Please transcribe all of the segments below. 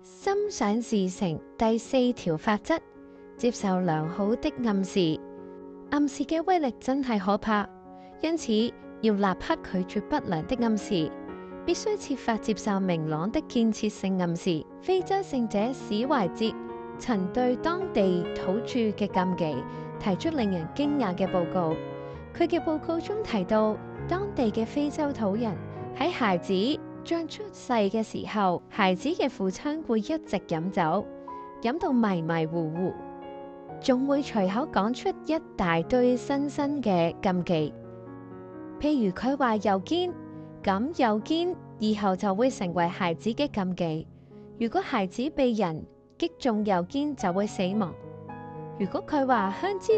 心想事成第4條法則：接受良好的暗示。暗示嘅威力真係可怕，因此要立刻拒絕不良的暗示，必須設法接受明朗的建設性暗示。非洲聖者史懷哲曾對當地土著嘅禁忌提出令人驚訝嘅報告。佢嘅報告中提到，當地嘅非洲土人喺孩子將出世嘅時候，孩子嘅父親會一直飲酒，飲到迷迷糊糊，仲會隨口講出一大堆新嘅禁忌。譬如佢話右肩，咁右肩以後就會成為孩子嘅禁忌。如果孩子被人擊中右肩就會死亡。如果佢話香蕉，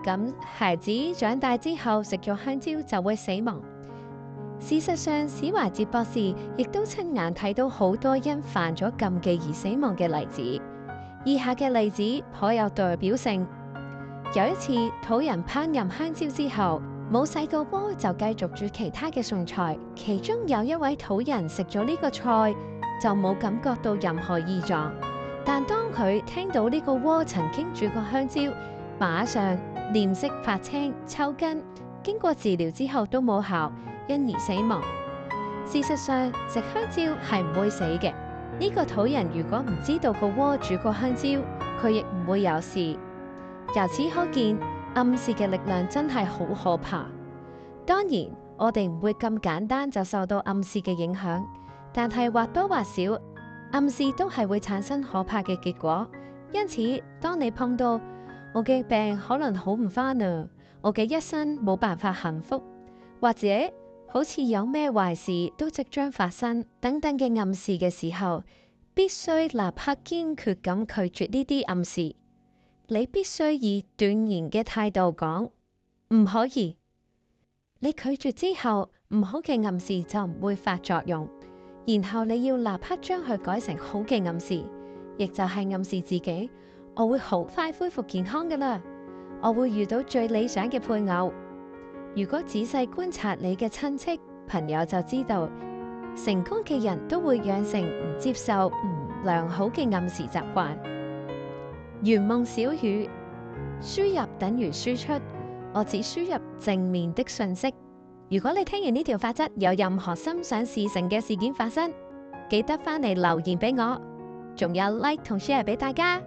咁孩子長大之後食咗香蕉就會死亡。事實上，史懷哲博士亦都親眼睇到好多因犯咗禁忌而死亡嘅例子。以下嘅例子頗有代表性。有一次，土人烹飪香蕉之後，冇洗個鍋就繼續煮其他嘅餸菜。其中有一位土人食咗呢個菜就冇感覺到任何異狀，但當佢聽到呢個鍋曾經煮過香蕉，馬上臉色發青、抽筋，經過治療之後都冇效，因而死亡。事實上，食香蕉係唔會死嘅。呢個土人如果唔知道個鍋煮過香蕉，佢亦唔會有事。由此可見，暗示嘅力量真係好可怕。當然，我哋唔會咁簡單就受到暗示嘅影響，但係或多或少，暗示都係會產生可怕嘅結果。因此，當你碰到我嘅病可能好唔返啊，我嘅一生冇辦法幸福，或者好似有咩壞事都即將發生等等嘅暗示嘅時候，必須立刻堅決咁拒絕呢啲暗示。你必須以斷然嘅態度講唔可以。你拒絕之後，唔好嘅暗示就唔會發作用，然後你要立刻將佢改成好嘅暗示，亦就係暗示自己，我會好快恢復健康㗎喇，我會遇到最理想嘅配偶。如果仔細觀察你嘅親戚朋友就知道，成功嘅人都會養成唔接受唔良好嘅暗示習慣。圓夢小語：輸入等於輸出，我只輸入正面的訊息。如果你聽完呢條法則有任何心想事成嘅事件發生，記得返嚟留言俾我，仲有 like 同 share 俾大家。